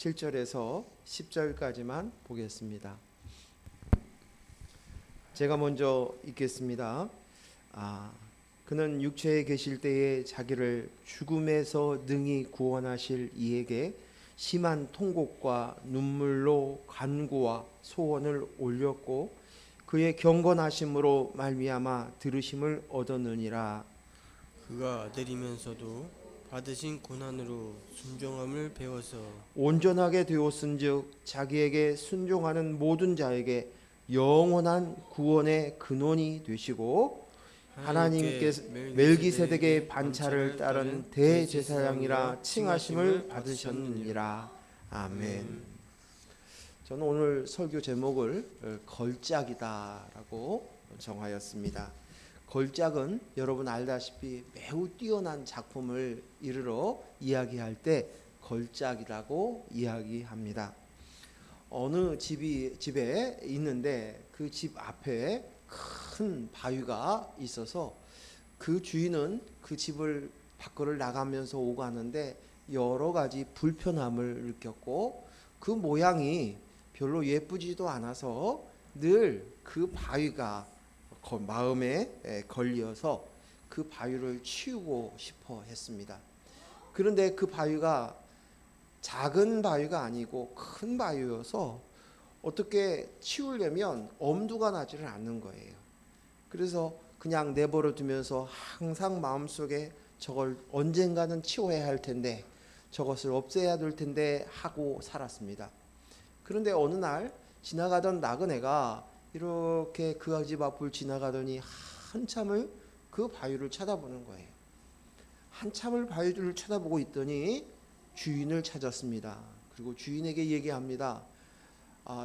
7절에서 10절까지만 보겠습니다. 제가 먼저 읽겠습니다. 그는 육체에 계실 때에 자기를 죽음에서 능히 구원하실 이에게 심한 통곡과 눈물로 간구와 소원을 올렸고 그의 경건하심으로 말미암아 들으심을 얻었느니라. 그가 아들이면서도 받으신 고난으로 순종함을 배워서 온전하게 되었은즉 자기에게 순종하는 모든 자에게 영원한 구원의 근원이 되시고 하나님께서 멜기세덱의 반차를 따른 대제사장이라 칭하심을 받으셨느니라. 아멘. 저는 오늘 설교 제목을 걸작이다라고 정하였습니다. 걸작은 여러분 알다시피 매우 뛰어난 작품을 이르러 이야기할 때 걸작이라고 이야기합니다. 어느 집에 있는데 그 집 앞에 큰 바위가 있어서 그 주인은 그 집을 밖으로 나가면서 오가는데 여러 가지 불편함을 느꼈고 그 모양이 별로 예쁘지도 않아서 늘 그 바위가 마음에 걸려서 그 바위를 치우고 싶어 했습니다. 그런데 그 바위가 작은 바위가 아니고 큰 바위여서 어떻게 치우려면 엄두가 나지를 않는 거예요. 그래서 그냥 내버려 두면서 항상 마음속에 저걸 언젠가는 치워야 할 텐데 저것을 없애야 될 텐데 하고 살았습니다. 그런데 어느 날 지나가던 나그네가 이렇게 그 집 앞을 지나가더니 한참을 그 바위를 쳐다보는 거예요. 한참을 바위를 쳐다보고 있더니 주인을 찾았습니다. 그리고 주인에게 얘기합니다.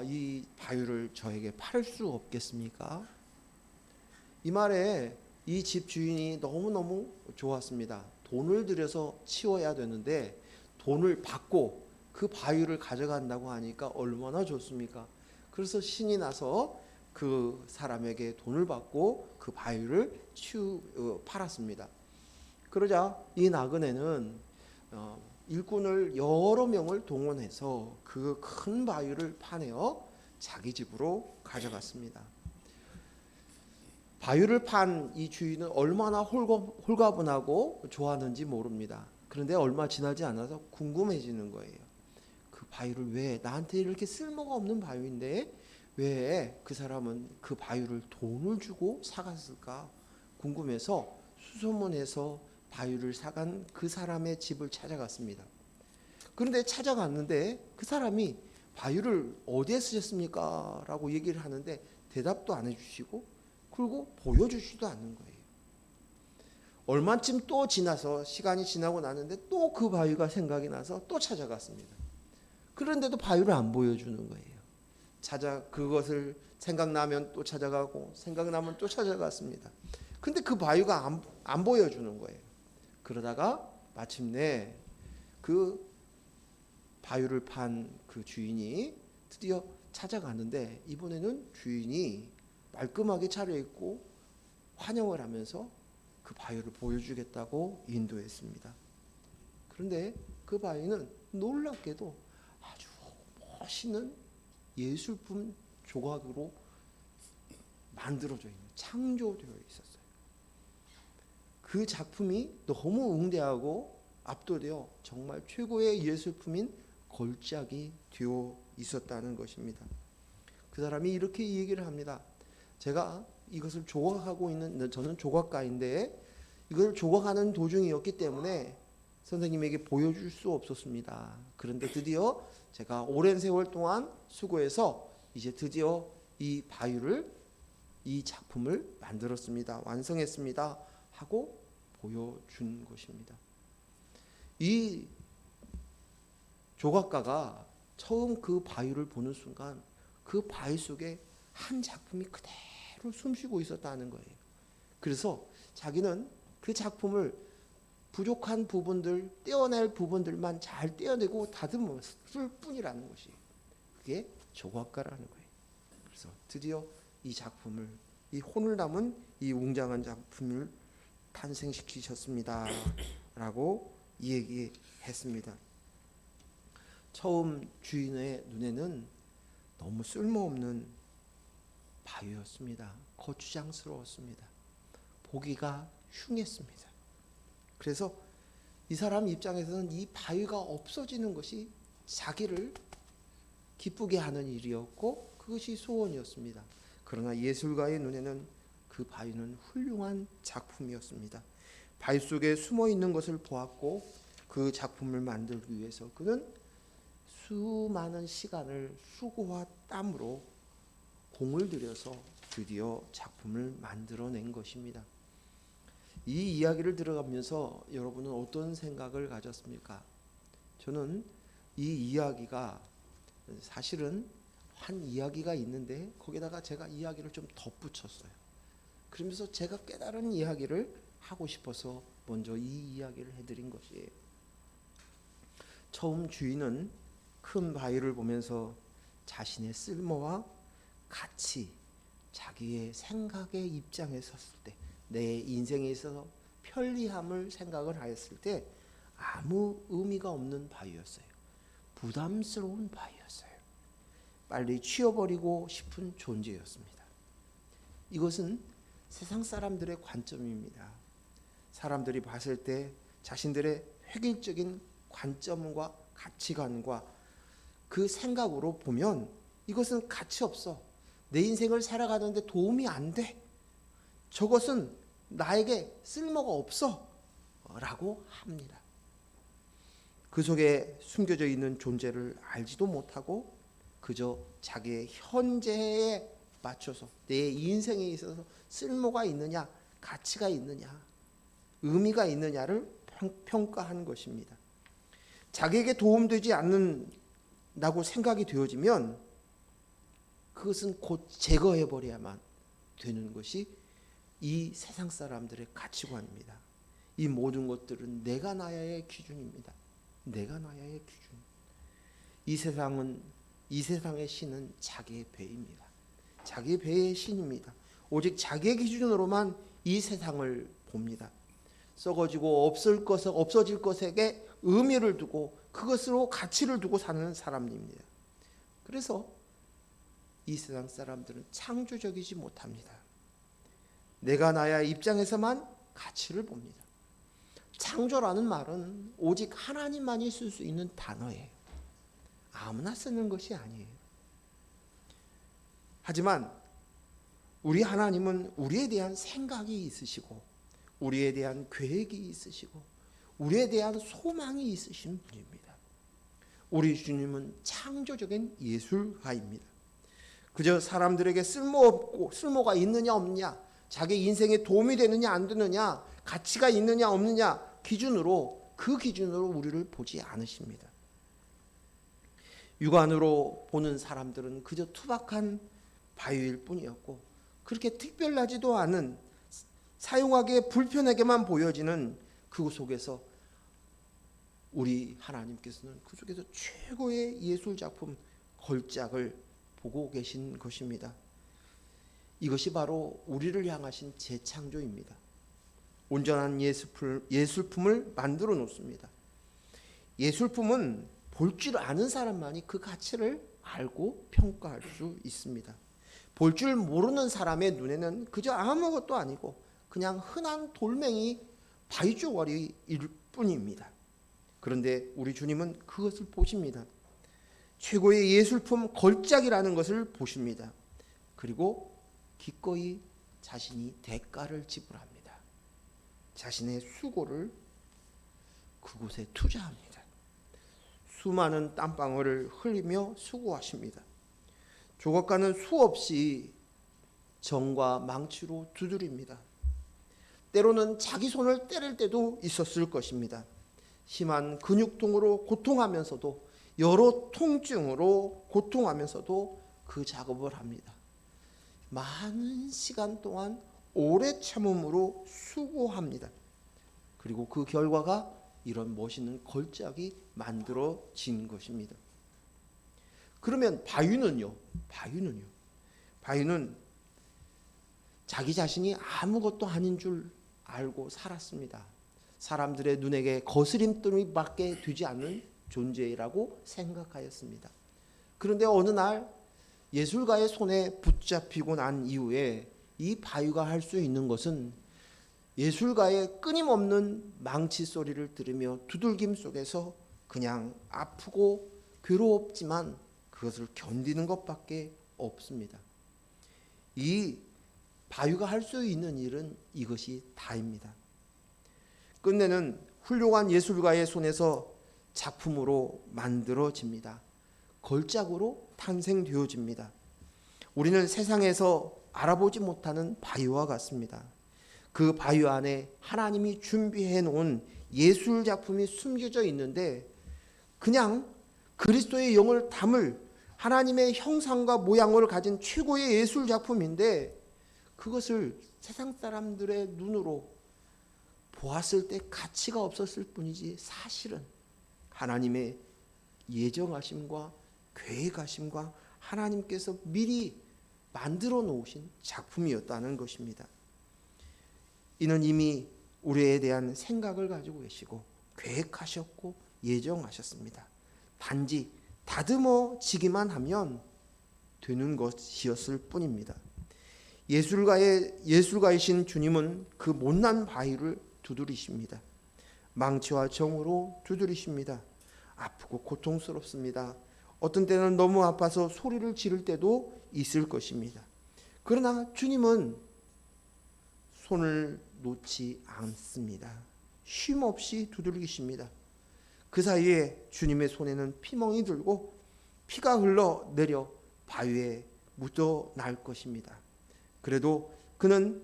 이 바위를 저에게 팔 수 없겠습니까? 이 말에 이 집 주인이 너무너무 좋았습니다. 돈을 들여서 치워야 되는데 돈을 받고 그 바위를 가져간다고 하니까 얼마나 좋습니까? 그래서 신이 나서 그 사람에게 돈을 받고 그 바위를 팔았습니다. 그러자 이 나그네는 일꾼을 여러 명을 동원해서 그 큰 바위를 파내어 자기 집으로 가져갔습니다. 바위를 판 이 주인은 얼마나 홀가분하고 좋았는지 모릅니다. 그런데 얼마 지나지 않아서 궁금해지는 거예요. 그 바위를 왜 나한테 이렇게 쓸모가 없는 바위인데 왜 그 사람은 그 바위를 돈을 주고 사갔을까 궁금해서 수소문해서 바위를 사간 그 사람의 집을 찾아갔습니다. 그런데 찾아갔는데 그 사람이 바위를 어디에 쓰셨습니까? 라고 얘기를 하는데 대답도 안 해주시고 그리고 보여주지도 않는 거예요. 얼마쯤 또 지나서 시간이 지나고 나는데 또 그 바위가 생각이 나서 또 찾아갔습니다. 그런데도 바위를 안 보여주는 거예요. 그것을 생각나면 또 찾아가고 생각나면 또 찾아갔습니다. 근데 그 바위가 안 보여주는 거예요. 그러다가 마침내 그 바위를 판 그 주인이 드디어 찾아갔는데 이번에는 주인이 말끔하게 차려입고 환영을 하면서 그 바위를 보여주겠다고 인도했습니다. 그런데 그 바위는 놀랍게도 아주 멋있는 예술품 조각으로 만들어져 있는 창조되어 있었어요. 그 작품이 너무 웅대하고 압도되어 정말 최고의 예술품인 걸작이 되어 있었다는 것입니다. 그 사람이 이렇게 얘기를 합니다. 제가 이것을 조각하고 있는 저는 조각가인데 이걸 조각하는 도중이었기 때문에 선생님에게 보여줄 수 없었습니다. 그런데 드디어 제가 오랜 세월 동안 수고해서 이제 드디어 이 작품을 만들었습니다. 완성했습니다. 하고 보여준 것입니다. 이 조각가가 처음 그 바위를 보는 순간 그 바위 속에 한 작품이 그대로 숨쉬고 있었다는 거예요. 그래서 자기는 그 작품을 부족한 부분들, 떼어낼 부분들만 잘 떼어내고 다듬었을 뿐이라는 것이 그게 조각가라는 거예요. 그래서 드디어 이 작품을 이 혼을 담은 이 웅장한 작품을 탄생시키셨습니다. 라고 얘기했습니다. 처음 주인의 눈에는 너무 쓸모없는 바위였습니다. 거추장스러웠습니다. 보기가 흉했습니다. 그래서 이 사람 입장에서는 이 바위가 없어지는 것이 자기를 기쁘게 하는 일이었고 그것이 소원이었습니다. 그러나 예술가의 눈에는 그 바위는 훌륭한 작품이었습니다. 바위 속에 숨어 있는 것을 보았고 그 작품을 만들기 위해서 그는 수많은 시간을 수고와 땀으로 공을 들여서 드디어 작품을 만들어낸 것입니다. 이 이야기를 들어가면서 여러분은 어떤 생각을 가졌습니까? 저는 이 이야기가 사실은 한 이야기가 있는데 거기다가 제가 이야기를 좀 덧붙였어요. 그러면서 제가 깨달은 이야기를 하고 싶어서 먼저 이 이야기를 해드린 것이에요. 처음 주인은 큰 바위를 보면서 자신의 쓸모와 가치, 자기의 생각의 입장에 섰을 때, 내 인생에 있어서 편리함을 생각을 하였을 때 아무 의미가 없는 바위였어요. 부담스러운 바위였어요. 빨리 치워버리고 싶은 존재였습니다. 이것은 세상 사람들의 관점입니다. 사람들이 봤을 때 자신들의 획일적인 관점과 가치관과 그 생각으로 보면 이것은 가치 없어. 내 인생을 살아가는데 도움이 안 돼. 저것은 나에게 쓸모가 없어. 라고 합니다. 그 속에 숨겨져 있는 존재를 알지도 못하고 그저 자기의 현재에 맞춰서 내 인생에 있어서 쓸모가 있느냐, 가치가 있느냐, 의미가 있느냐를 평가한 것입니다. 자기에게 도움되지 않는다고 생각이 되어지면 그것은 곧 제거해버려야만 되는 것이 이 세상 사람들의 가치관입니다. 이 모든 것들은 내가 나야의 기준입니다. 내가 나야의 기준. 이 세상의 신은 자기의 배입니다. 자기의 배의 신입니다. 오직 자기의 기준으로만 이 세상을 봅니다. 썩어지고 없어질 것에게 의미를 두고 그것으로 가치를 두고 사는 사람입니다. 그래서 이 세상 사람들은 창조적이지 못합니다. 내가 나야 입장에서만 가치를 봅니다. 창조라는 말은 오직 하나님만이 쓸 수 있는 단어예요. 아무나 쓰는 것이 아니에요. 하지만 우리 하나님은 우리에 대한 생각이 있으시고 우리에 대한 계획이 있으시고 우리에 대한 소망이 있으신 분입니다. 우리 주님은 창조적인 예술가입니다. 그저 사람들에게 쓸모가 있느냐 없느냐, 자기 인생에 도움이 되느냐 안 되느냐, 가치가 있느냐 없느냐 그 기준으로 우리를 보지 않으십니다. 육안으로 보는 사람들은 그저 투박한 바위일 뿐이었고 그렇게 특별하지도 않은 사용하기에 불편하게만 보여지는 그 속에서 우리 하나님께서는 그 속에서 최고의 예술작품 걸작을 보고 계신 것입니다. 이것이 바로 우리를 향하신 재창조입니다. 온전한 예술품을 만들어 놓습니다. 예술품은 볼 줄 아는 사람만이 그 가치를 알고 평가할 수 있습니다. 볼 줄 모르는 사람의 눈에는 그저 아무것도 아니고 그냥 흔한 돌멩이 바위조각일 뿐입니다. 그런데 우리 주님은 그것을 보십니다. 최고의 예술품 걸작이라는 것을 보십니다. 그리고 기꺼이 자신이 대가를 지불합니다. 자신의 수고를 그곳에 투자합니다. 수많은 땀방울을 흘리며 수고하십니다. 조각가는 수없이 정과 망치로 두드립니다. 때로는 자기 손을 때릴 때도 있었을 것입니다. 심한 근육통으로 고통하면서도 여러 통증으로 고통하면서도 그 작업을 합니다. 많은 시간 동안 오래 참음으로 수고합니다. 그리고 그 결과가 이런 멋있는 걸작이 만들어진 것입니다. 그러면 바위는요? 바위는 자기 자신이 아무것도 아닌 줄 알고 살았습니다. 사람들의 눈에게 거스림돌이밖에 되지 않는 존재라고 생각하였습니다. 그런데 어느 날 예술가의 손에 붙잡히고 난 이후에 이 바위가 할 수 있는 것은 예술가의 끊임없는 망치 소리를 들으며 두들김 속에서 그냥 아프고 괴롭지만 그것을 견디는 것밖에 없습니다. 이 바위가 할 수 있는 일은 이것이 다입니다. 끝내는 훌륭한 예술가의 손에서 작품으로 만들어집니다. 걸작으로 탄생되어집니다. 우리는 세상에서 알아보지 못하는 바위와 같습니다. 그 바위 안에 하나님이 준비해 놓은 예술 작품이 숨겨져 있는데 그냥 그리스도의 영을 담을 하나님의 형상과 모양을 가진 최고의 예술 작품인데 그것을 세상 사람들의 눈으로 보았을 때 가치가 없었을 뿐이지 사실은 하나님의 예정하심과 계획하심과 하나님께서 미리 만들어 놓으신 작품이었다는 것입니다. 이는 이미 우리에 대한 생각을 가지고 계시고 계획하셨고 예정하셨습니다. 단지 다듬어지기만 하면 되는 것이었을 뿐입니다. 예술가이신 주님은 그 못난 바위를 두드리십니다. 망치와 정으로 두드리십니다. 아프고 고통스럽습니다. 어떤 때는 너무 아파서 소리를 지를 때도 있을 것입니다. 그러나 주님은 손을 놓지 않습니다. 쉼없이 두들기십니다. 그 사이에 주님의 손에는 피멍이 들고 피가 흘러 내려 바위에 묻어날 것입니다. 그래도 그는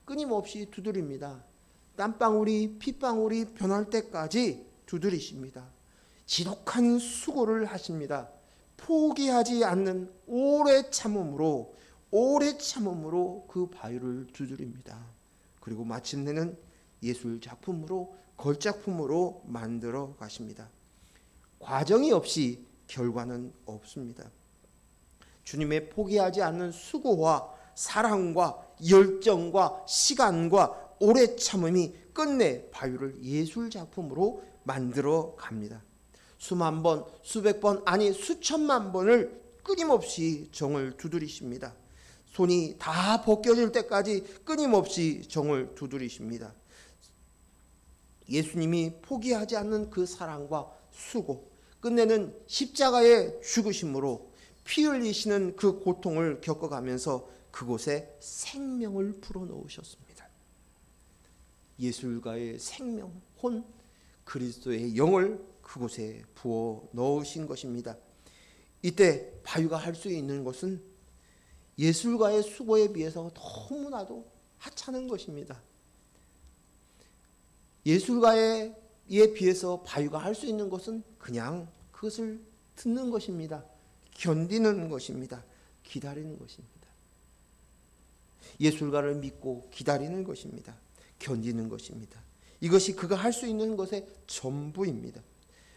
끊임없이 두드립니다. 땀방울이 핏방울이 변할 때까지 두드리십니다. 지독한 수고를 하십니다. 포기하지 않는 오래 참음으로 그 바위를 두드립니다. 그리고 마침내는 예술 작품으로 걸작품으로 만들어 가십니다. 과정이 없이 결과는 없습니다. 주님의 포기하지 않는 수고와 사랑과 열정과 시간과 오래 참음이 끝내 바위를 예술 작품으로 만들어 갑니다. 수만 번, 수백 번, 아니 수천만 번을 끊임없이 정을 두드리십니다. 손이 다 벗겨질 때까지 끊임없이 정을 두드리십니다. 예수님이 포기하지 않는 그 사랑과 수고, 끝내는 십자가의 죽으심으로 피 흘리시는 그 고통을 겪어가면서 그곳에 생명을 불어넣으셨습니다. 예술가의 생명, 혼, 그리스도의 영을 그곳에 부어 넣으신 것입니다. 이때 바위가 할 수 있는 것은 예술가의 수고에 비해서 너무나도 하찮은 것입니다. 예술가에 비해서 바위가 할 수 있는 것은 그냥 그것을 듣는 것입니다. 견디는 것입니다. 기다리는 것입니다. 예술가를 믿고 기다리는 것입니다. 견디는 것입니다. 이것이 그가 할 수 있는 것의 전부입니다.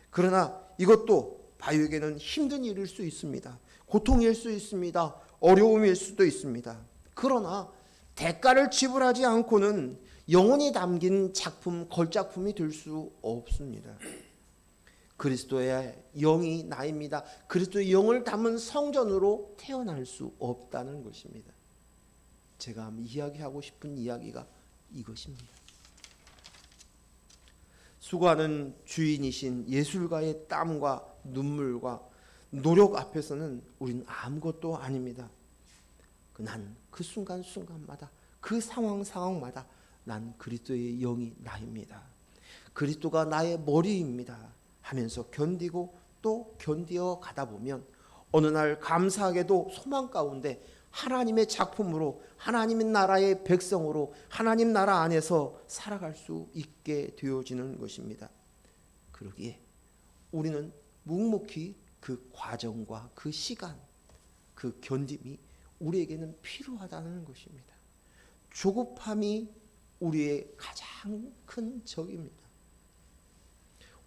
그러나 이것도 바위에게는 힘든 일일 수 있습니다. 고통일 수 있습니다. 어려움일 수도 있습니다. 그러나 대가를 지불하지 않고는 영혼이 담긴 작품, 걸작품이 될 수 없습니다. 그리스도의 영이 나입니다. 그리스도의 영을 담은 성전으로 태어날 수 없다는 것입니다. 제가 이야기하고 싶은 이야기가 이것입니다. 수고하는 주인이신 예술가의 땀과 눈물과 노력 앞에서는 우리는 아무것도 아닙니다. 난 그 순간순간마다 그 상황마다 난 그리스도의 영이 나입니다. 그리스도가 나의 머리입니다 하면서 견디고 또 견디어 가다 보면 어느 날 감사하게도 소망 가운데 하나님의 작품으로 하나님의 나라의 백성으로 하나님 나라 안에서 살아갈 수 있게 되어지는 것입니다. 그러기에 우리는 묵묵히 그 과정과 그 시간, 그 견딤이 우리에게는 필요하다는 것입니다. 조급함이 우리의 가장 큰 적입니다.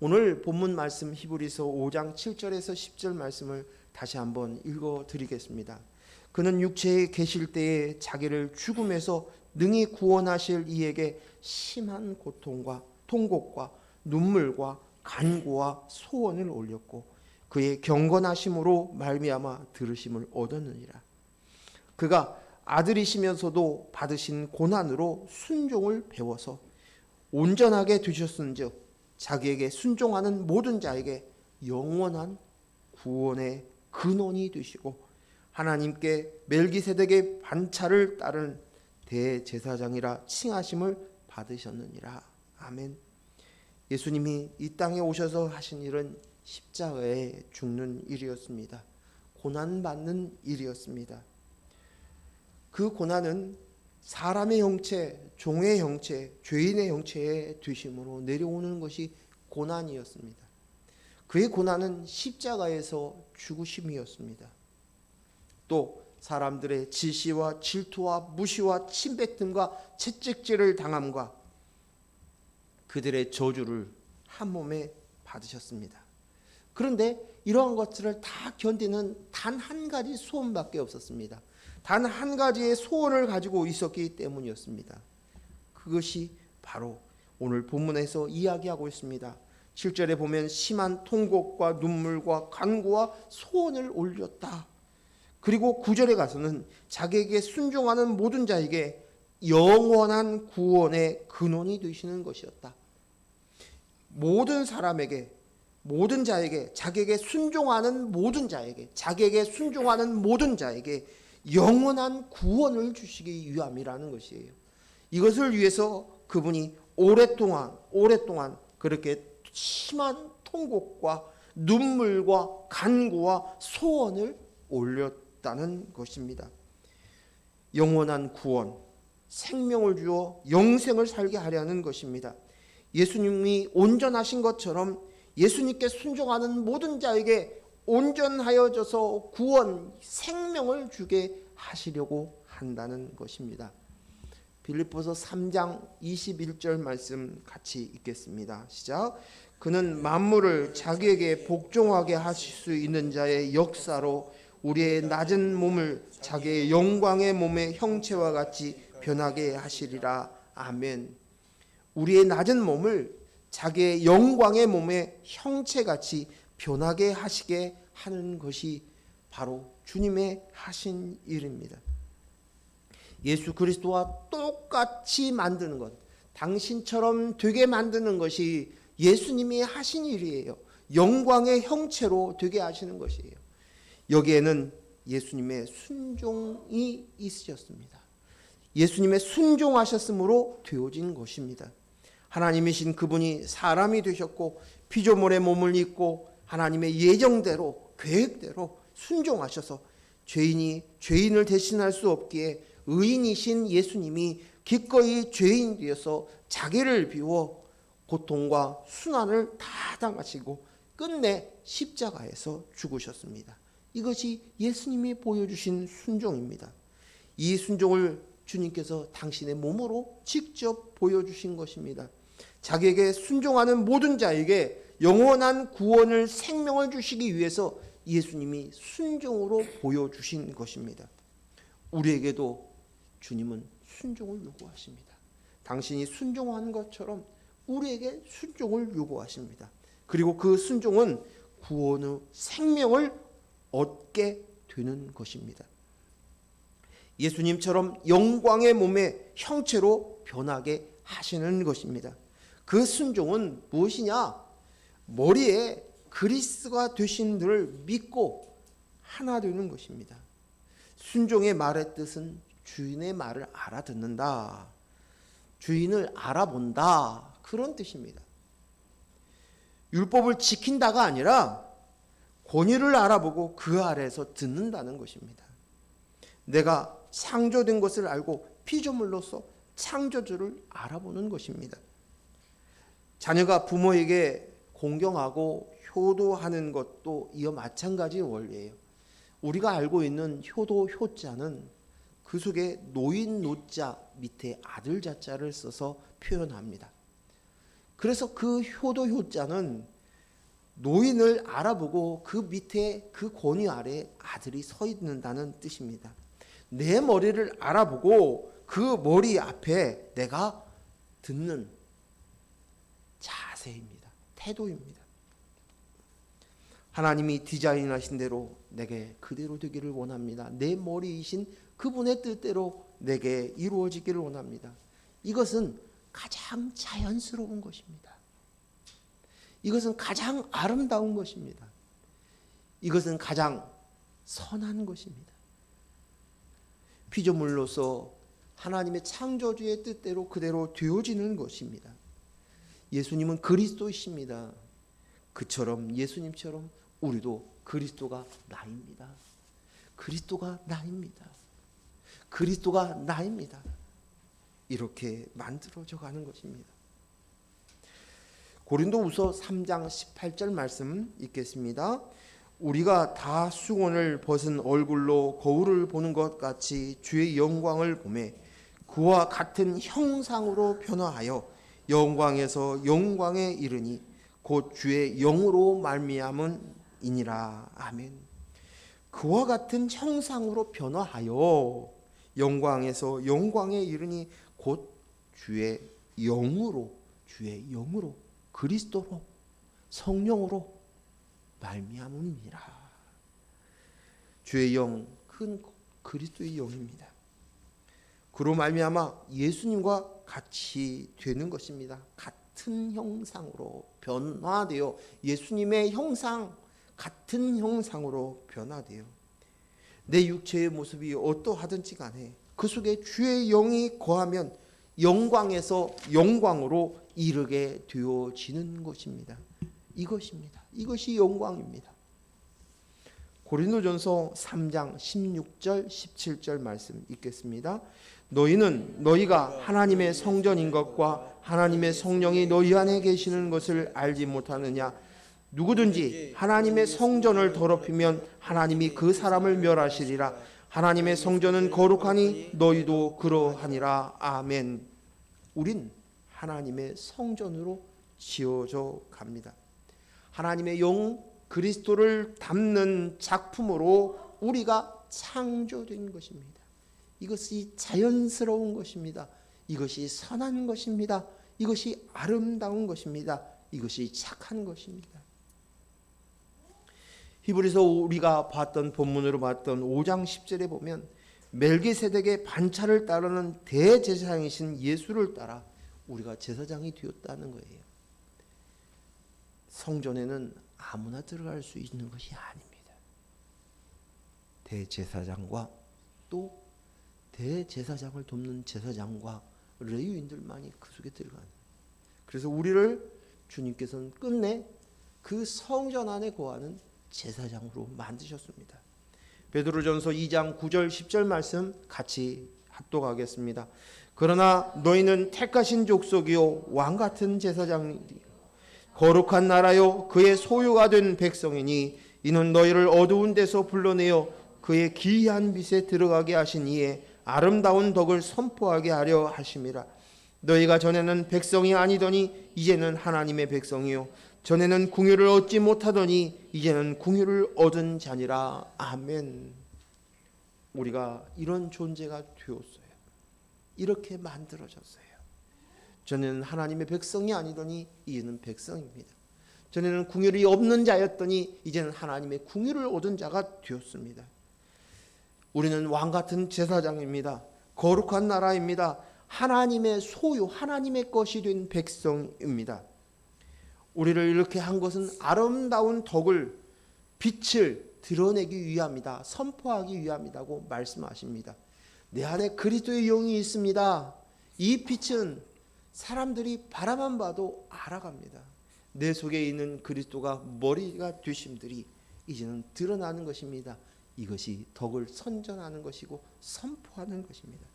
오늘 본문 말씀 히브리서 5장 7절에서 10절 말씀을 다시 한번 읽어드리겠습니다. 그는 육체에 계실 때에 자기를 죽음에서 능히 구원하실 이에게 심한 고통과 통곡과 눈물과 간구와 소원을 올렸고 그의 경건하심으로 말미암아 들으심을 얻었느니라. 그가 아들이시면서도 받으신 고난으로 순종을 배워서 온전하게 되셨은즉 자기에게 순종하는 모든 자에게 영원한 구원의 근원이 되시고 하나님께 멜기세덱의 반차를 따른 대제사장이라 칭하심을 받으셨느니라. 아멘. 예수님이 이 땅에 오셔서 하신 일은 십자가에 죽는 일이었습니다. 고난받는 일이었습니다. 그 고난은 사람의 형체, 종의 형체, 죄인의 형체에 되심으로 내려오는 것이 고난이었습니다. 그의 고난은 십자가에서 죽으심이었습니다. 또 사람들의 질시와 질투와 무시와 침뱉음과 채찍질을 당함과 그들의 저주를 한 몸에 받으셨습니다. 그런데 이러한 것들을 다 견디는 단 한 가지 소원밖에 없었습니다. 단 한 가지의 소원을 가지고 있었기 때문이었습니다. 그것이 바로 오늘 본문에서 이야기하고 있습니다. 7절에 보면 심한 통곡과 눈물과 간구와 소원을 올렸다. 그리고 9절에 가서는 자기에게 순종하는 모든 자에게 영원한 구원의 근원이 되시는 것이었다. 모든 사람에게, 모든 자에게, 자기에게 순종하는 모든 자에게, 자기에게 순종하는 모든 자에게 영원한 구원을 주시기 위함이라는 것이에요. 이것을 위해서 그분이 오랫동안 그렇게 심한 통곡과 눈물과 간구와 소원을 올렸다는 것입니다. 영원한 구원, 생명을 주어 영생을 살게 하려는 것입니다. 예수님이 온전하신 것처럼 예수님께 순종하는 모든 자에게 온전하여져서 구원, 생명을 주게 하시려고 한다는 것입니다. 빌립보서 3장 21절 말씀 같이 읽겠습니다. 시작. 그는 만물을 자기에게 복종하게 하실 수 있는 자의 역사로 우리의 낮은 몸을 자기의 영광의 몸의 형체와 같이 변하게 하시리라. 아멘. 우리의 낮은 몸을 자기의 영광의 몸의 형체같이 변하게 하시게 하는 것이 바로 주님의 하신 일입니다. 예수 그리스도와 똑같이 만드는 것, 당신처럼 되게 만드는 것이 예수님이 하신 일이에요. 영광의 형체로 되게 하시는 것이에요. 여기에는 예수님의 순종이 있으셨습니다. 예수님의 순종하셨으므로 되어진 것입니다. 하나님이신 그분이 사람이 되셨고 피조물의 몸을 입고 하나님의 예정대로 계획대로 순종하셔서 죄인을 대신할 수 없기에 의인이신 예수님이 기꺼이 죄인 되어서 자기를 비워 고통과 순환을 다 당하시고 끝내 십자가에서 죽으셨습니다. 이것이 예수님이 보여주신 순종입니다. 이 순종을 주님께서 당신의 몸으로 직접 보여주신 것입니다. 자기에게 순종하는 모든 자에게 영원한 구원을, 생명을 주시기 위해서 예수님이 순종으로 보여주신 것입니다. 우리에게도 주님은 순종을 요구하십니다. 당신이 순종한 것처럼 우리에게 순종을 요구하십니다. 그리고 그 순종은 구원의 생명을 얻게 되는 것입니다. 예수님처럼 영광의 몸의 형체로 변하게 하시는 것입니다. 그 순종은 무엇이냐? 머리에 그리스도가 되신 들을 믿고 하나 되는 것입니다. 순종의 말의 뜻은 주인의 말을 알아듣는다, 주인을 알아본다, 그런 뜻입니다. 율법을 지킨다가 아니라 권위를 알아보고 그 아래에서 듣는다는 것입니다. 내가 창조된 것을 알고 피조물로서 창조주를 알아보는 것입니다. 자녀가 부모에게 공경하고 효도하는 것도 이와 마찬가지 원리예요. 우리가 알고 있는 효도 효자는 그 속에 노인 노자 밑에 아들 자자를 써서 표현합니다. 그래서 그 효도 효자는 노인을 알아보고 그 밑에 그 권위 아래 아들이 서 있는다는 뜻입니다. 내 머리를 알아보고 그 머리 앞에 내가 듣는 자세입니다. 태도입니다. 하나님이 디자인하신 대로 내게 그대로 되기를 원합니다. 내 머리이신 그분의 뜻대로 내게 이루어지기를 원합니다. 이것은 가장 자연스러운 것입니다. 이것은 가장 아름다운 것입니다. 이것은 가장 선한 것입니다. 피조물로서 하나님의 창조주의 뜻대로 그대로 되어지는 것입니다. 예수님은 그리스도이십니다. 그처럼 예수님처럼 우리도 그리스도가 나입니다. 그리스도가 나입니다. 그리스도가 나입니다. 이렇게 만들어져 가는 것입니다. 고린도후서 3장 18절 말씀 읽겠습니다. 우리가 다 수건을 벗은 얼굴로 거울을 보는 것 같이 주의 영광을 보매 그와 같은 형상으로 변화하여 영광에서 영광에 이르니 곧 주의 영으로 말미암음이니라. 아멘. 그와 같은 형상으로 변화하여 영광에서 영광에 이르니 곧 주의 영으로 그리스도로 성령으로 말미암음이니라. 주의 영, 큰 그리스도의 영입니다. 그로 말미암아 예수님과 같이 되는 것입니다. 같은 형상으로 변화되어 예수님의 형상, 같은 형상으로 변화되어 내 육체의 모습이 어떠하든지 간에 그 속에 주의 영이 거하면 영광에서 영광으로 이르게 되어지는 것입니다. 이것입니다. 이것이 영광입니다. 고린도전서 3장 16절 17절 말씀 읽겠습니다. 너희는 너희가 하나님의 성전인 것과 하나님의 성령이 너희 안에 계시는 것을 알지 못하느냐. 누구든지 하나님의 성전을 더럽히면 하나님이 그 사람을 멸하시리라. 하나님의 성전은 거룩하니 너희도 그러하니라. 아멘. 우린 하나님의 성전으로 지어져 갑니다. 하나님의 영 그리스도를 담는 작품으로 우리가 창조된 것입니다. 이것이 자연스러운 것입니다. 이것이 선한 것입니다. 이것이 아름다운 것입니다. 이것이 착한 것입니다. 히브리서 우리가 봤던 본문으로 봤던 5장 10절에 보면 멜기세덱의 반차를 따르는 대제사장이신 예수를 따라 우리가 제사장이 되었다는 거예요. 성전에는 아무나 들어갈 수 있는 것이 아닙니다. 대제사장과 또 대제사장을 돕는 제사장과 레위인들만이 그 속에 들어가는. 그래서 우리를 주님께서는 끝내 그 성전 안에 거하는 제사장으로 만드셨습니다. 베드로전서 2장 9절 10절 말씀 같이 합독하겠습니다. 그러나 너희는 택하신 족속이요 왕같은 제사장이요 거룩한 나라요 그의 소유가 된 백성이니 이는 너희를 어두운 데서 불러내어 그의 기이한 빛에 들어가게 하신 이에 아름다운 덕을 선포하게 하려 하심이라. 너희가 전에는 백성이 아니더니 이제는 하나님의 백성이요 전에는 궁유를 얻지 못하더니 이제는 궁유를 얻은 자니라. 아멘. 우리가 이런 존재가 되었어요. 이렇게 만들어졌어요. 전에는 하나님의 백성이 아니더니 이제는 백성입니다. 전에는 궁유이 없는 자였더니 이제는 하나님의 궁유를 얻은 자가 되었습니다. 우리는 왕같은 제사장입니다. 거룩한 나라입니다. 하나님의 소유, 하나님의 것이 된 백성입니다. 우리를 이렇게 한 것은 아름다운 덕을, 빛을 드러내기 위함이다. 선포하기 위함이라고 말씀하십니다. 내 안에 그리스도의 영이 있습니다. 이 빛은 사람들이 바라만 봐도 알아갑니다. 내 속에 있는 그리스도가 머리가 되심들이 이제는 드러나는 것입니다. 이것이 덕을 선전하는 것이고 선포하는 것입니다.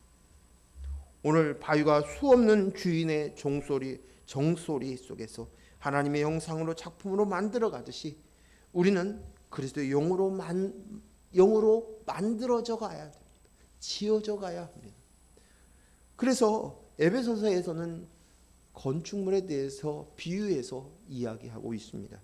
오늘 바위가 수없는 주인의 정소리 속에서 하나님의 형상으로 작품으로 만들어 가듯이 우리는 그리스도의 영으로 만들어져 가야 됩니다. 지어져 가야 합니다. 그래서 에베소서에서는 건축물에 대해서 비유해서 이야기하고 있습니다.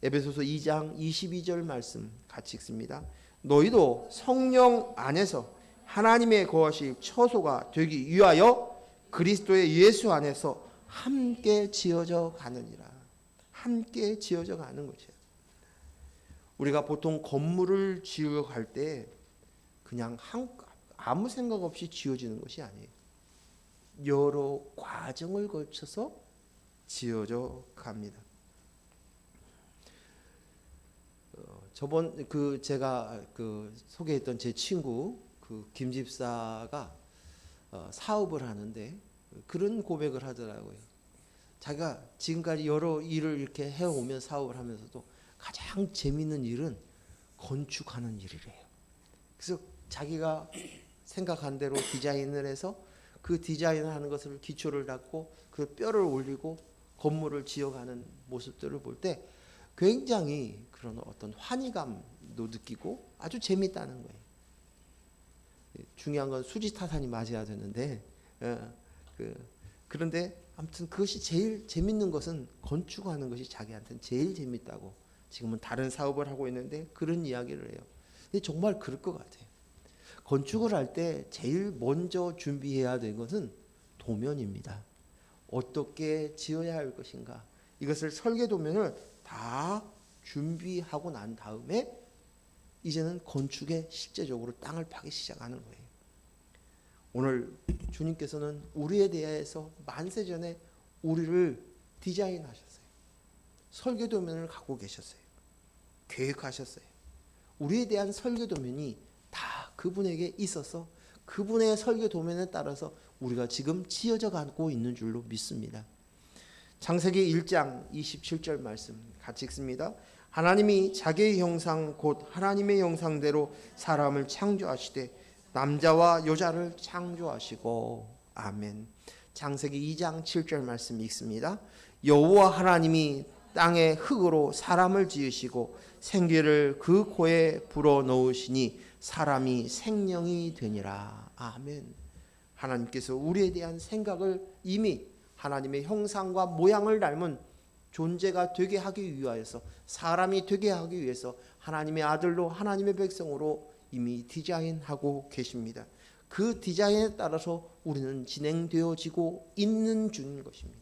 에베소서 2장 22절 말씀 같이 읽습니다. 너희도 성령 안에서 하나님의 거하실 처소가 되기 위하여 그리스도의 예수 안에서 함께 지어져 가느니라. 함께 지어져 가는 거죠. 우리가 보통 건물을 지어 갈 때 그냥 아무 생각 없이 지어지는 것이 아니에요. 여러 과정을 거쳐서 지어져 갑니다. 저번 제가 소개했던 제 친구 김 집사가 사업을 하는데 그런 고백을 하더라고요. 자기가 지금까지 여러 일을 이렇게 해오면 사업을 하면서도 가장 재미있는 일은 건축하는 일이래요. 그래서 자기가 생각한 대로 디자인을 해서 그 디자인을 하는 것을 기초를 닦고 그 뼈를 올리고 건물을 지어가는 모습들을 볼 때 굉장히 그런 어떤 환희감도 느끼고 아주 재밌다는 거예요. 중요한 건 수지타산이 맞아야 되는데 그런데 아무튼 그것이 제일 재밌는 것은 건축하는 것이 자기한테는 제일 재밌다고 지금은 다른 사업을 하고 있는데 그런 이야기를 해요. 근데 정말 그럴 것 같아요. 건축을 할 때 제일 먼저 준비해야 되는 것은 도면입니다. 어떻게 지어야 할 것인가. 이것을 설계 도면을 다 준비하고 난 다음에 이제는 건축에 실제적으로 땅을 파기 시작하는 거예요. 오늘 주님께서는 우리에 대해서 만세전에 우리를 디자인하셨어요. 설계 도면을 갖고 계셨어요. 계획하셨어요. 우리에 대한 설계 도면이 다 그분에게 있어서 그분의 설계 도면에 따라서 우리가 지금 지어져 가고 있는 줄로 믿습니다. 창세기 1장 27절 말씀 같이 읽습니다. 하나님이 자기의 형상 곧 하나님의 형상대로 사람을 창조하시되 남자와 여자를 창조하시고 아멘. 창세기 2장 7절 말씀 읽습니다. 여호와 하나님이 땅의 흙으로 사람을 지으시고 생기를 그 코에 불어 넣으시니 사람이 생명이 되니라. 아멘. 하나님께서 우리에 대한 생각을 이미 하나님의 형상과 모양을 닮은 존재가 되게 하기 위하여서 사람이 되게 하기 위해서 하나님의 아들로 하나님의 백성으로 이미 디자인하고 계십니다. 그 디자인에 따라서 우리는 진행되어지고 있는 중인 것입니다.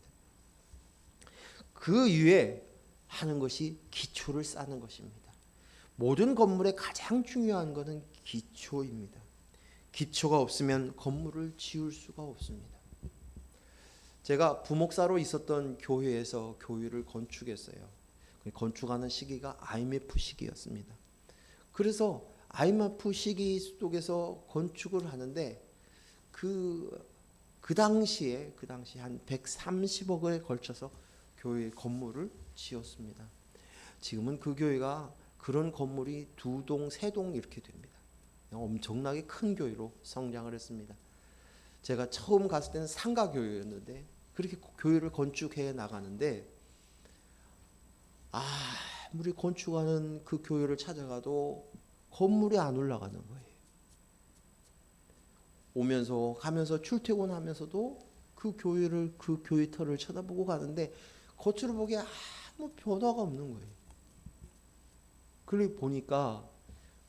그 위에 하는 것이 기초를 쌓는 것입니다. 모든 건물의 가장 중요한 것은 기초입니다. 기초가 없으면 건물을 지을 수가 없습니다. 제가 부목사로 있었던 교회에서 교회를 건축했어요. 건축하는 시기가 IMF 시기였습니다. 그래서 IMF 시기 속에서 건축을 하는데 그 당시에 한 130억에 걸쳐서 교회 건물을 지었습니다. 지금은 그 교회가 그런 건물이 2동, 3동 이렇게 됩니다. 엄청나게 큰 교회로 성장을 했습니다. 제가 처음 갔을 때는 상가 교회였는데 그렇게 교회를 건축해 나가는데 아무리 건축하는 그 교회를 찾아가도 건물이 안 올라가는 거예요. 오면서 가면서 출퇴근하면서도 그 교회터를 쳐다보고 가는데 겉으로 보기에 아무 변화가 없는 거예요. 그리고 보니까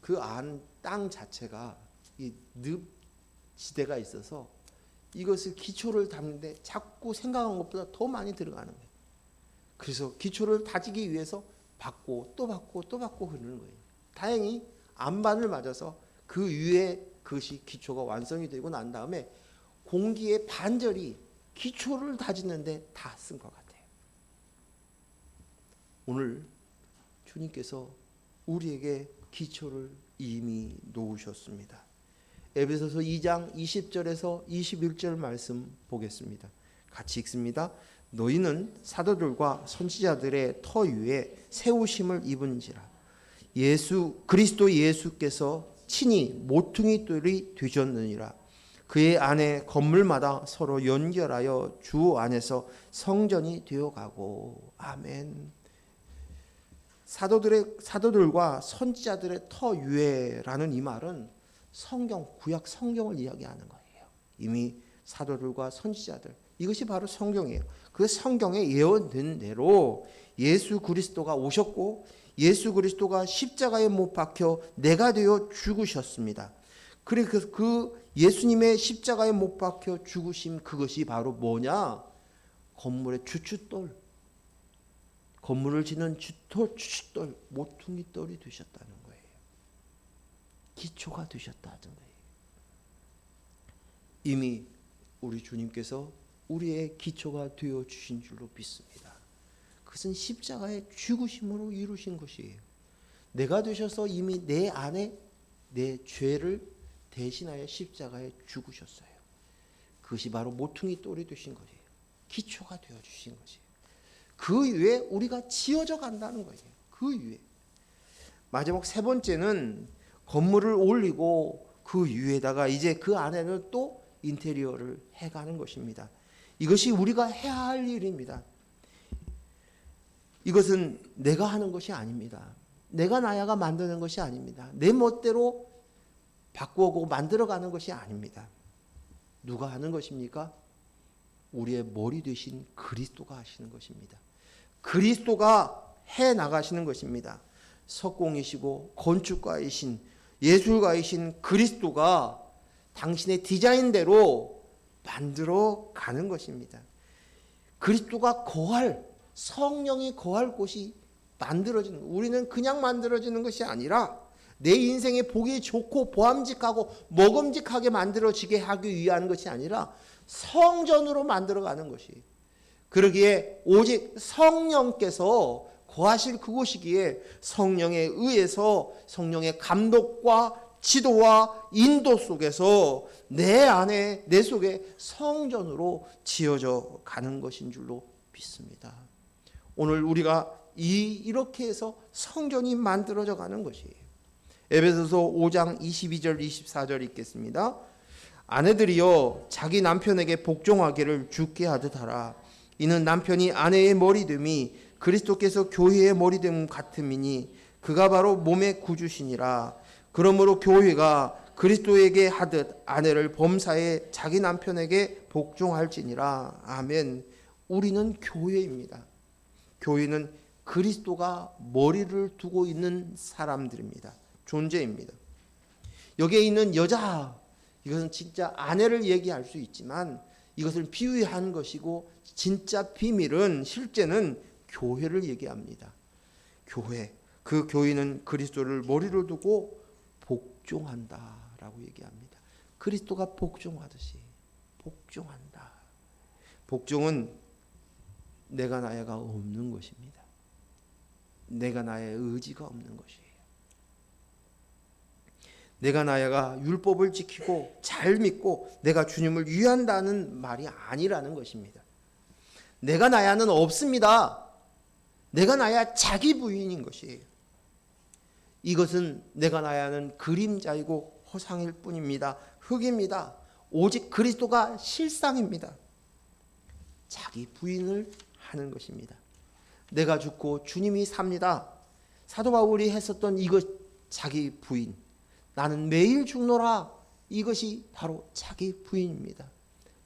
그 안 땅 자체가 이 늪 지대가 있어서 이것을 기초를 담는데 자꾸 생각한 것보다 더 많이 들어가는 거예요. 그래서 기초를 다지기 위해서 받고 또 받고 또 받고 그러는 거예요. 다행히 안반을 맞아서 그 위에 그것이 기초가 완성이 되고 난 다음에 공기의 반절이 기초를 다지는데 다 쓴 것 같아요. 오늘 주님께서 우리에게 기초를 이미 놓으셨습니다. 에베소서 2장 20절에서 21절 말씀 보겠습니다. 같이 읽습니다. 너희는 사도들과 선지자들의 터 위에 세우심을 입은지라. 그리스도 예수께서 친히 모퉁이 돌이 되셨느니라. 그의 안에 건물마다 서로 연결하여 주 안에서 성전이 되어가고. 아멘. 사도들과 선지자들의 터 위에라는 이 말은 구약 성경을 이야기하는 거예요. 이미 사도들과 선지자들, 이것이 바로 성경이에요. 그 성경에 예언된 대로 예수 그리스도가 오셨고 예수 그리스도가 십자가에 못 박혀 내가 되어 죽으셨습니다. 그래서 그 예수님의 십자가에 못 박혀 죽으심, 그것이 바로 뭐냐? 건물의 주춧돌, 건물을 짓는 주돌 모퉁이 돌이 되셨다는 거예요. 기초가 되셨다는 거예요. 이미 우리 주님께서 우리의 기초가 되어 주신 줄로 믿습니다. 그것은 십자가의 죽으심으로 이루신 것이에요. 내가 되셔서 이미 내 안에 내 죄를 대신하여 십자가에 죽으셨어요. 그것이 바로 모퉁이 돌이 되신 것이에요. 기초가 되어 주신 것이에요. 그 위에 우리가 지어져 간다는 거예요. 그 위에. 마지막 세 번째는 건물을 올리고 그 위에다가 이제 그 안에는 또 인테리어를 해가는 것입니다. 이것이 우리가 해야 할 일입니다. 이것은 내가 하는 것이 아닙니다. 내가 나야가 만드는 것이 아닙니다. 내 멋대로 바꾸고 만들어가는 것이 아닙니다. 누가 하는 것입니까? 우리의 머리 되신 그리스도가 하시는 것입니다. 그리스도가 해 나가시는 것입니다. 석공이시고 건축가이신 예술가이신 그리스도가 당신의 디자인대로 만들어 가는 것입니다. 그리스도가 거할, 성령이 거할 곳이 만들어지는, 우리는 그냥 만들어지는 것이 아니라 내 인생에 보기 좋고 보암직하고 먹음직하게 만들어지게 하기 위한 것이 아니라 성전으로 만들어가는 것이, 그러기에 오직 성령께서 거하실 그곳이기에 성령에 의해서 성령의 감독과 지도와 인도 속에서 내 안에 내 속에 성전으로 지어져 가는 것인 줄로 믿습니다. 오늘 우리가 이렇게 해서 성전이 만들어져 가는 것이에요. 에베소서 5장 22절 24절 읽겠습니다. 아내들이여 자기 남편에게 복종하기를 주께 하듯 하라. 이는 남편이 아내의 머리됨이 그리스도께서 교회의 머리됨 같음이니 그가 바로 몸의 구주시니라. 그러므로 교회가 그리스도에게 하듯 아내를 범사에 자기 남편에게 복종할지니라. 아멘. 우리는 교회입니다. 교회는 그리스도가 머리를 두고 있는 사람들입니다. 존재입니다. 여기에 있는 여자, 이것은 진짜 아내를 얘기할 수 있지만 이것을 비유한 것이고 진짜 비밀은 실제는 교회를 얘기합니다. 교회, 그 교회는 그리스도를 머리를 두고 복종한다라고 얘기합니다. 그리스도가 복종하듯이 복종한다. 복종은 내가 나야가 없는 것입니다. 내가 나의 의지가 없는 것이에요. 내가 나야가 율법을 지키고 잘 믿고 내가 주님을 위한다는 말이 아니라는 것입니다. 내가 나야는 없습니다. 내가 나야 자기 부인인 것이에요. 이것은 내가 나야는 그림자이고 허상일 뿐입니다. 흙입니다. 오직 그리스도가 실상입니다. 자기 부인을 하는 것입니다. 내가 죽고 주님이 삽니다. 사도 바울이 했었던 이것, 자기 부인. 나는 매일 죽노라. 이것이 바로 자기 부인입니다.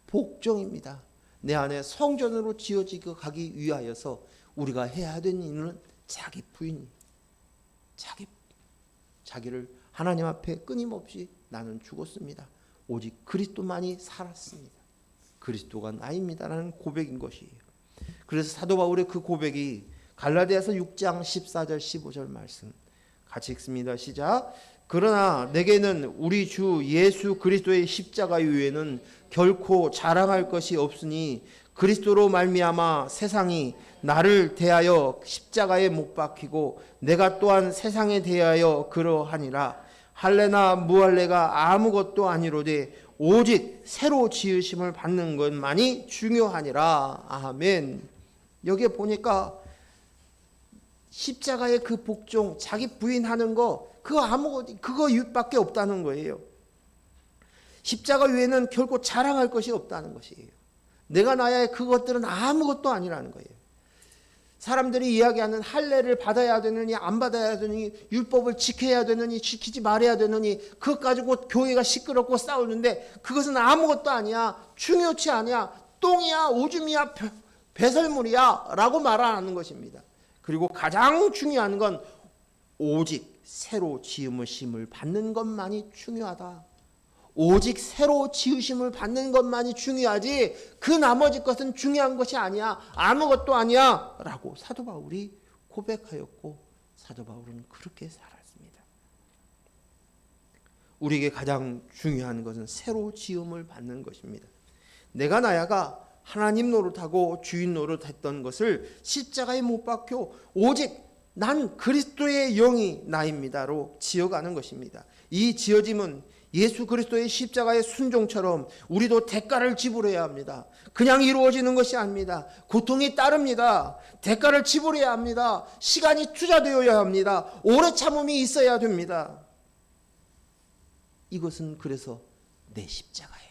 복종입니다. 내 안에 성전으로 지어지고 가기 위하여서 우리가 해야 되는 일은 자기 부인, 자기를 하나님 앞에 끊임없이 나는 죽었습니다. 오직 그리스도만이 살았습니다. 그리스도가 나입니다라는 고백인 것이에요. 그래서 사도 바울의 그 고백이 갈라디아서 6장 14절 15절 말씀 같이 읽습니다. 시작. 그러나 내게는 우리 주 예수 그리스도의 십자가 위에는 결코 자랑할 것이 없으니 그리스도로 말미암아 세상이 나를 대하여 십자가에 못 박히고 내가 또한 세상에 대하여 그러하니라. 할례나 무할례가 아무것도 아니로되 오직 새로 지으심을 받는 것만이 중요하니라. 아멘. 여기에 보니까 십자가의 그 복종, 자기 부인하는 거, 그거 아무것도, 그거 이웃밖에 없다는 거예요. 십자가 외에는 결코 자랑할 것이 없다는 것이에요. 내가 나야의 그것들은 아무것도 아니라는 거예요. 사람들이 이야기하는 할례를 받아야 되느니 안 받아야 되느니 율법을 지켜야 되느니 지키지 말아야 되느니 그것 가지고 교회가 시끄럽고 싸우는데 그것은 아무것도 아니야. 중요치 않냐. 똥이야, 오줌이야, 배설물이야 라고 말하는 것입니다. 그리고 가장 중요한 건 오직 새로 지음을 받는 것만이 중요하다. 오직 새로 지으심을 받는 것만이 중요하지 그 나머지 것은 중요한 것이 아니야. 아무것도 아니야. 라고 사도 바울이 고백하였고 사도 바울은 그렇게 살았습니다. 우리에게 가장 중요한 것은 새로 지음을 받는 것입니다. 내가 나야가 하나님 노릇하고 주인 노릇했던 것을 십자가에 못 박혀 오직 난 그리스도의 영이 나입니다로 지어가는 것입니다. 이 지어짐은 예수 그리스도의 십자가의 순종처럼 우리도 대가를 지불해야 합니다. 그냥 이루어지는 것이 아닙니다. 고통이 따릅니다. 대가를 지불해야 합니다. 시간이 투자되어야 합니다. 오래 참음이 있어야 됩니다. 이것은 그래서 내 십자가예요.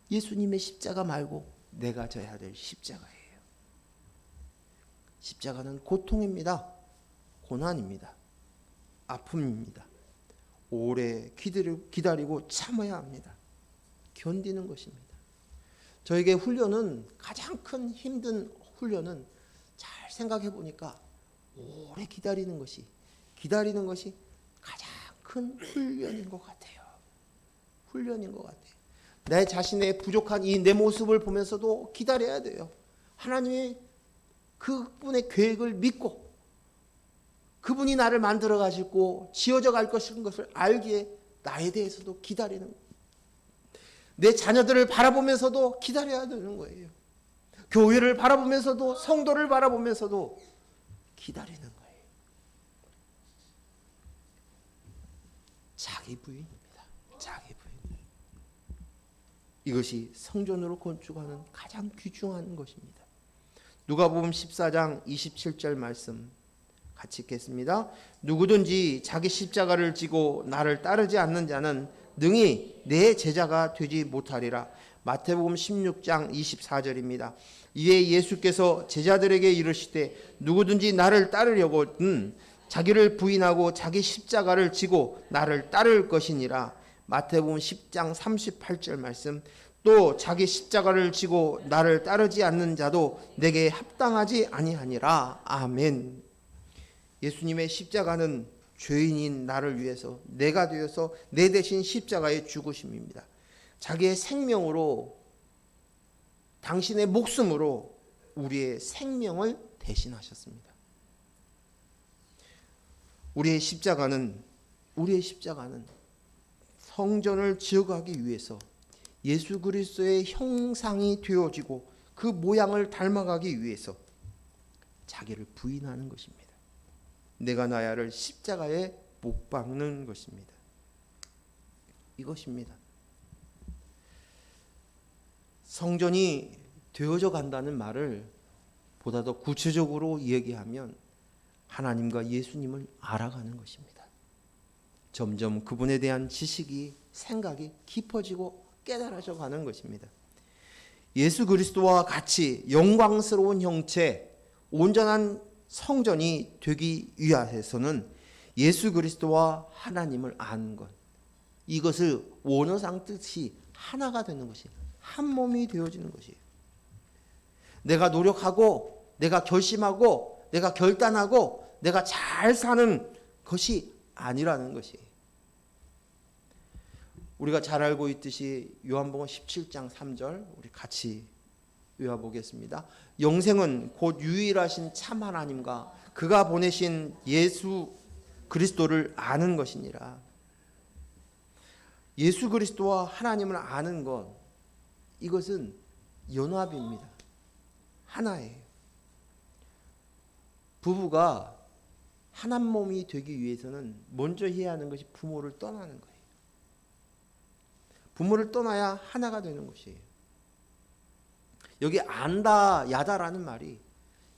예수님의 십자가 말고 내가 져야 될 십자가예요. 십자가는 고통입니다. 고난입니다. 아픔입니다. 오래 기다리고 참아야 합니다. 견디는 것입니다. 저에게 훈련은 가장 큰 힘든 훈련은 잘 생각해 보니까 오래 기다리는 것이 가장 큰 훈련인 것 같아요. 훈련인 것 같아요. 내 자신의 부족한 이 내 모습을 보면서도 기다려야 돼요. 하나님의 그분의 계획을 믿고 그분이 나를 만들어 가시고 지어져 갈 것인 것을 알기에 나에 대해서도 기다리는 거예요. 내 자녀들을 바라보면서도 기다려야 되는 거예요. 교회를 바라보면서도 성도를 바라보면서도 기다리는 거예요. 자기 부인입니다. 자기 부인. 이것이 성전으로 건축하는 가장 귀중한 것입니다. 누가복음 14장 27절 말씀 같이 읽겠습니다. 누구든지 자기 십자가를 지고 나를 따르지 않는 자는 능히 내 제자가 되지 못하리라. 마태복음 16장 24절입니다. 이에 예수께서 제자들에게 이르시되 누구든지 나를 따르려거든 자기를 부인하고 자기 십자가를 지고 나를 따를 것이니라. 마태복음 10장 38절 말씀. 또 자기 십자가를 지고 나를 따르지 않는 자도 내게 합당하지 아니하니라. 아멘. 예수님의 십자가는 죄인인 나를 위해서 내가 되어서 내 대신 십자가에 죽으심입니다. 자기의 생명으로 당신의 목숨으로 우리의 생명을 대신하셨습니다. 우리의 십자가는 성전을 지어가기 위해서 예수 그리스도의 형상이 되어지고 그 모양을 닮아가기 위해서 자기를 부인하는 것입니다. 내가 나야를 십자가에 못 박는 것입니다. 이것입니다. 성전이 되어져 간다는 말을 보다 더 구체적으로 얘기하면 하나님과 예수님을 알아가는 것입니다. 점점 그분에 대한 지식이 생각이 깊어지고 깨달아져 가는 것입니다. 예수 그리스도와 같이 영광스러운 형체, 온전한 성전이 되기 위해서는 예수 그리스도와 하나님을 아는 것, 이것을 원어상 뜻이 하나가 되는 것이, 한 몸이 되어지는 것이에요. 내가 노력하고 내가 결심하고 내가 결단하고 내가 잘 사는 것이 아니라는 것이에요. 우리가 잘 알고 있듯이 요한복음 17장 3절 우리 같이 외워보겠습니다. 영생은 곧 유일하신 참 하나님과 그가 보내신 예수 그리스도를 아는 것이니라. 예수 그리스도와 하나님을 아는 것, 이것은 연합입니다. 하나예요. 부부가 한 몸이 되기 위해서는 먼저 해야 하는 것이 부모를 떠나는 거예요. 부모를 떠나야 하나가 되는 것이에요. 여기 안다 야다라는 말이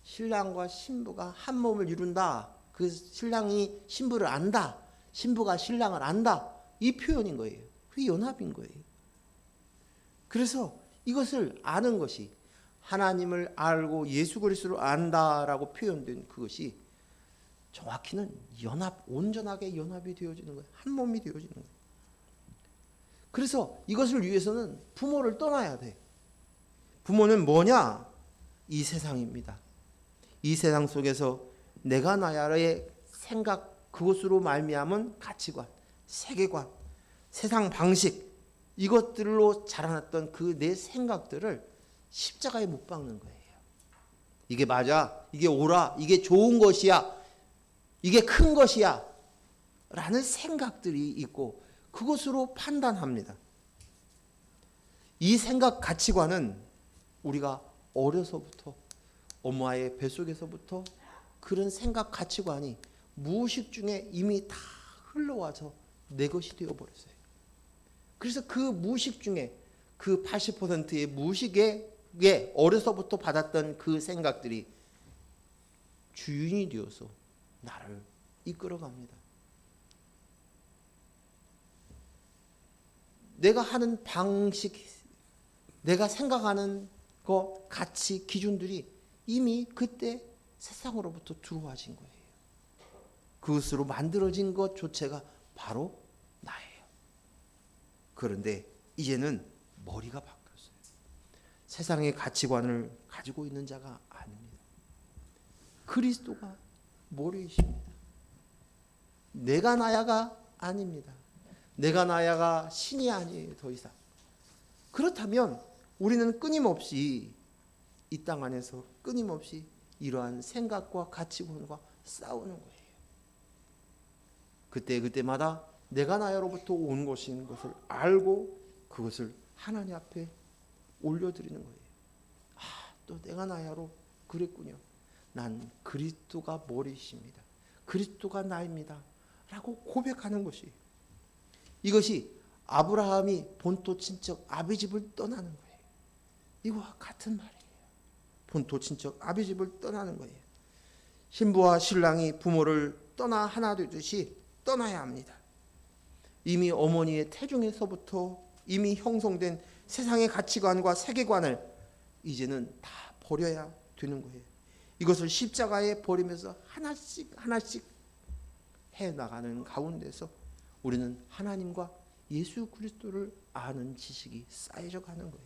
신랑과 신부가 한 몸을 이룬다. 그 신랑이 신부를 안다. 신부가 신랑을 안다. 이 표현인 거예요. 그게 연합인 거예요. 그래서 이것을 아는 것이 하나님을 알고 예수 그리스도를 안다라고 표현된 그것이 정확히는 연합, 온전하게 연합이 되어지는 거예요. 한 몸이 되어지는 거예요. 그래서 이것을 위해서는 부모를 떠나야 돼. 부모는 뭐냐? 이 세상입니다. 이 세상 속에서 내가 나야의 생각, 그것으로 말미암은 가치관, 세계관, 세상 방식, 이것들로 자라났던 그 내 생각들을 십자가에 못 박는 거예요. 이게 맞아, 이게 옳아, 이게 좋은 것이야, 이게 큰 것이야 라는 생각들이 있고 그것으로 판단합니다. 이 생각 가치관은 우리가 어려서부터 엄마의 뱃속에서부터 그런 생각 가치관이 무의식 중에 이미 다 흘러와서 내 것이 되어버렸어요. 그래서 그 무의식 중에 그 80%의 무의식에 어려서부터 받았던 그 생각들이 주인이 되어서 나를 이끌어갑니다. 내가 하는 방식, 내가 생각하는 거, 가치, 기준들이 이미 그때 세상으로부터 들어와진 거예요. 그것으로 만들어진 것 자체가 바로 나예요. 그런데 이제는 머리가 바뀌었어요. 세상의 가치관을 가지고 있는 자가 아닙니다. 그리스도가 머리이십니다. 내가 나야가 아닙니다. 내가 나야가 신이 아니에요. 더 이상. 그렇다면 우리는 끊임없이 이 땅 안에서 끊임없이 이러한 생각과 가치관과 싸우는 거예요. 그때마다 내가 나야로부터 온 것인 것을 알고 그것을 하나님 앞에 올려드리는 거예요. 아, 또 내가 나야로 그랬군요. 난 그리스도가 머리이십니다. 그리스도가 나입니다. 라고 고백하는 것이, 이것이 아브라함이 본토 친척 아비 집을 떠나는 거예요. 이와 같은 말이에요. 본토 친척 아비 집을 떠나는 거예요. 신부와 신랑이 부모를 떠나 하나 되듯이 떠나야 합니다. 이미 어머니의 태중에서부터 이미 형성된 세상의 가치관과 세계관을 이제는 다 버려야 되는 거예요. 이것을 십자가에 버리면서 하나씩 하나씩 해나가는 가운데서 우리는 하나님과 예수 그리스도를 아는 지식이 쌓여져 가는 거예요.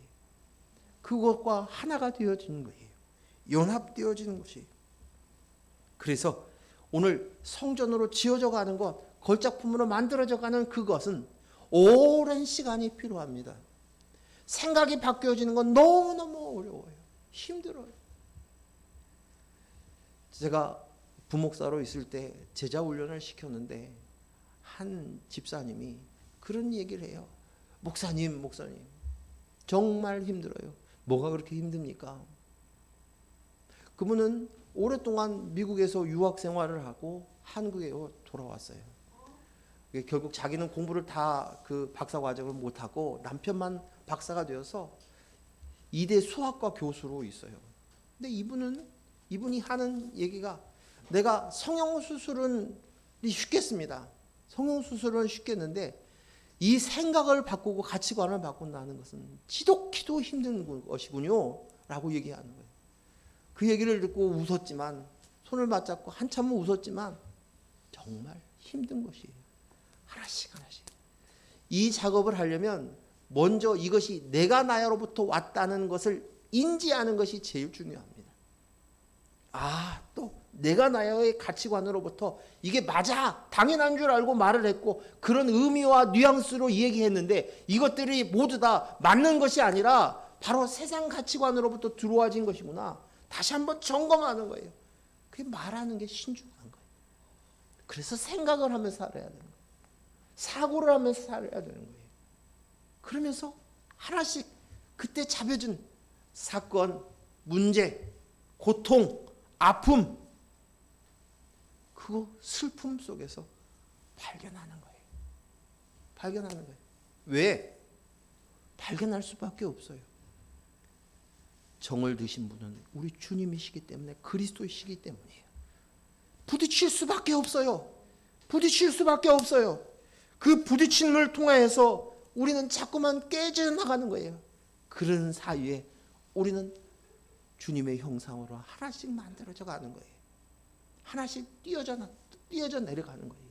그것과 하나가 되어지는 거예요. 연합되어지는 것이. 그래서 오늘 성전으로 지어져 가는 것, 걸작품으로 만들어져 가는 그것은 오랜 시간이 필요합니다. 생각이 바뀌어지는 건 너무너무 어려워요. 힘들어요. 제가 부목사로 있을 때 제자 훈련을 시켰는데 한 집사님이 그런 얘기를 해요. 목사님 정말 힘들어요. 뭐가 그렇게 힘듭니까? 그분은 오랫동안 미국에서 유학 생활을 하고 한국에 돌아왔어요. 결국 자기는 공부를 다 그 박사 과정을 못하고 남편만 박사가 되어서 이대 수학과 교수로 있어요. 근데 이분이 하는 얘기가, 내가 성형수술은 쉽겠습니다. 성형수술은 쉽겠는데 이 생각을 바꾸고 가치관을 바꾼다는 것은 지독히도 힘든 것이군요 라고 얘기하는 거예요. 그 얘기를 듣고 웃었지만, 손을 맞잡고 한참은 웃었지만 정말 힘든 것이에요. 하나씩 하나씩. 이 작업을 하려면 먼저 이것이 내가 나야로부터 왔다는 것을 인지하는 것이 제일 중요합니다. 아, 또 내가 나야의 가치관으로부터 이게 맞아, 당연한 줄 알고 말을 했고 그런 의미와 뉘앙스로 얘기했는데 이것들이 모두 다 맞는 것이 아니라 바로 세상 가치관으로부터 들어와진 것이구나. 다시 한번 점검하는 거예요. 그게 말하는 게 신중한 거예요. 그래서 생각을 하면서 살아야 되는 거예요. 사고를 하면서 살아야 되는 거예요. 그러면서 하나씩 그때 잡혀준 사건, 문제, 고통, 아픔, 그거 슬픔 속에서 발견하는 거예요. 발견하는 거예요. 왜? 발견할 수밖에 없어요. 정을 드신 분은 우리 주님이시기 때문에, 그리스도이시기 때문이에요. 부딪힐 수밖에 없어요. 부딪힐 수밖에 없어요. 그 부딪힘을 통해서 우리는 자꾸만 깨져 나가는 거예요. 그런 사이에 우리는 주님의 형상으로 하나씩 만들어져 가는 거예요. 하나씩 띄어져 내려가는 거예요.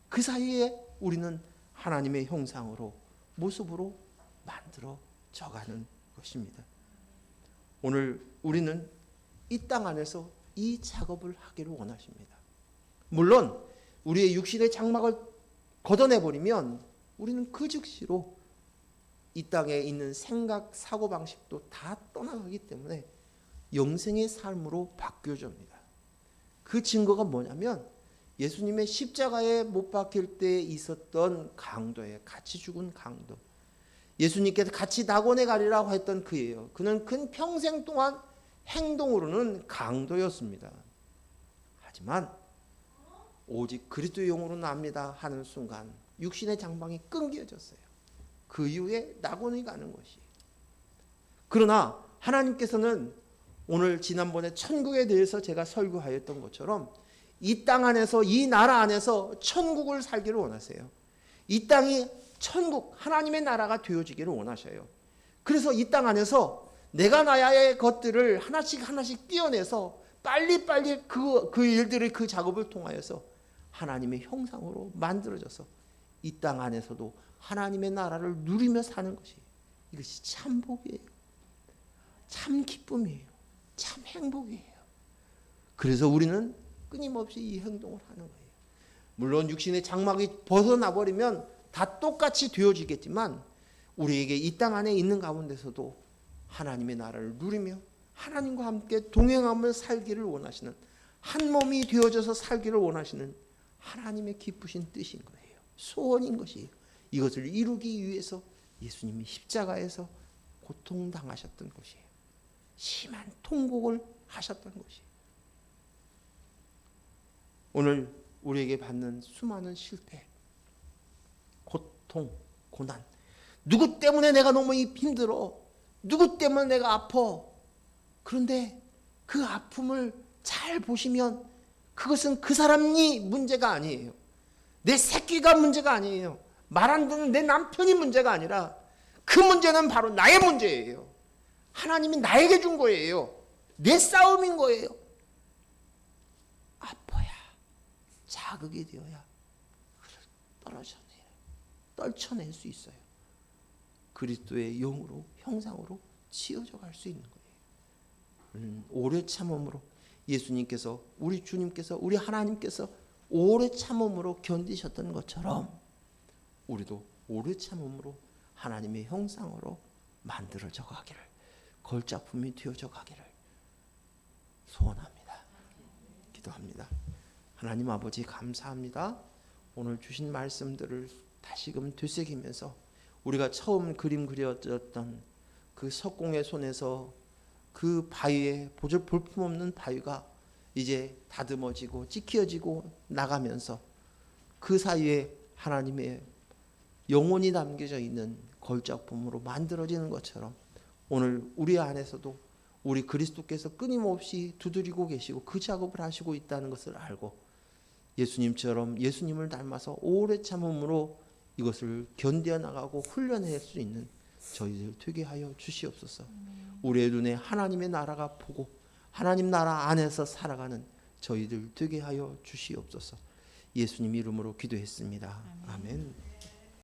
그 사이에 우리는 하나님의 형상으로, 모습으로 만들어져 가는 것입니다. 오늘 우리는 이 땅 안에서 이 작업을 하기를 원하십니다. 물론 우리의 육신의 장막을 걷어내버리면 우리는 그 즉시로 이 땅에 있는 생각, 사고방식도 다 떠나가기 때문에 영생의 삶으로 바뀌어집니다. 그 증거가 뭐냐면 예수님의 십자가에 못 박힐 때 있었던 강도예요. 같이 죽은 강도. 예수님께서 같이 낙원에 가리라고 했던 그예요. 그는 큰 평생 동안 행동으로는 강도였습니다. 하지만 오직 그리스도의 영으로 납니다 하는 순간 육신의 장막이 끊겨졌어요. 그 이후에 낙원에 가는 것이. 그러나 하나님께서는 오늘 지난번에 천국에 대해서 제가 설교하였던 것처럼 이 땅 안에서, 이 나라 안에서 천국을 살기를 원하세요. 이 땅이 천국, 하나님의 나라가 되어지기를 원하셔요. 그래서 이 땅 안에서 내가 나야의 것들을 하나씩 띄어내서 빨리빨리 그 일들의 그 작업을 통하여서 하나님의 형상으로 만들어져서 이 땅 안에서도 하나님의 나라를 누리며 사는 것이, 이것이 참 복이에요. 참 기쁨이에요. 참 행복이에요. 그래서 우리는 끊임없이 이 행동을 하는 거예요. 물론 육신의 장막이 벗어나 버리면 다 똑같이 되어지겠지만 우리에게 이 땅 안에 있는 가운데서도 하나님의 나라를 누리며 하나님과 함께 동행하며 살기를 원하시는, 한 몸이 되어져서 살기를 원하시는 하나님의 기쁘신 뜻인 거예요. 소원인 것이에요. 이것을 이루기 위해서 예수님이 십자가에서 고통당하셨던 것이에요. 심한 통곡을 하셨던 것이에요. 오늘 우리에게 받는 수많은 실패, 고통, 고난, 누구 때문에 내가 너무 힘들어, 누구 때문에 내가 아파. 그런데 그 아픔을 잘 보시면 그것은 그 사람이 문제가 아니에요. 내 새끼가 문제가 아니에요. 말 안 듣는 내 남편이 문제가 아니라 그 문제는 바로 나의 문제예요. 하나님이 나에게 준 거예요. 내 싸움인 거예요. 아파야, 자극이 되어야 떨쳐낼 수 있어요. 그리스도의 영으로, 형상으로 지어져 갈 수 있는 거예요. 오래 참음으로 예수님께서, 우리 주님께서, 우리 하나님께서 오래 참음으로 견디셨던 것처럼 우리도 오래 참음으로 하나님의 형상으로 만들어져 가기를, 걸작품이 되어져 가기를 소원합니다. 기도합니다. 하나님 아버지 감사합니다. 오늘 주신 말씀들을 다시금 되새기면서 우리가 처음 그림 그려졌던 그 석공의 손에서 그 바위에 볼품없는 바위가 이제 다듬어지고 찢겨지고 나가면서 그 사이에 하나님의 영혼이 담겨져 있는 걸작품으로 만들어지는 것처럼 오늘 우리 안에서도 우리 그리스도께서 끊임없이 두드리고 계시고 그 작업을 하시고 있다는 것을 알고 예수님처럼 예수님을 닮아서 오래 참음으로 이것을 견뎌 나가고 훈련할 수 있는 저희들 되게 하여 주시옵소서. 우리의 눈에 하나님의 나라가 보고 하나님 나라 안에서 살아가는 저희들 되게 하여 주시옵소서. 예수님 이름으로 기도했습니다. 아멘.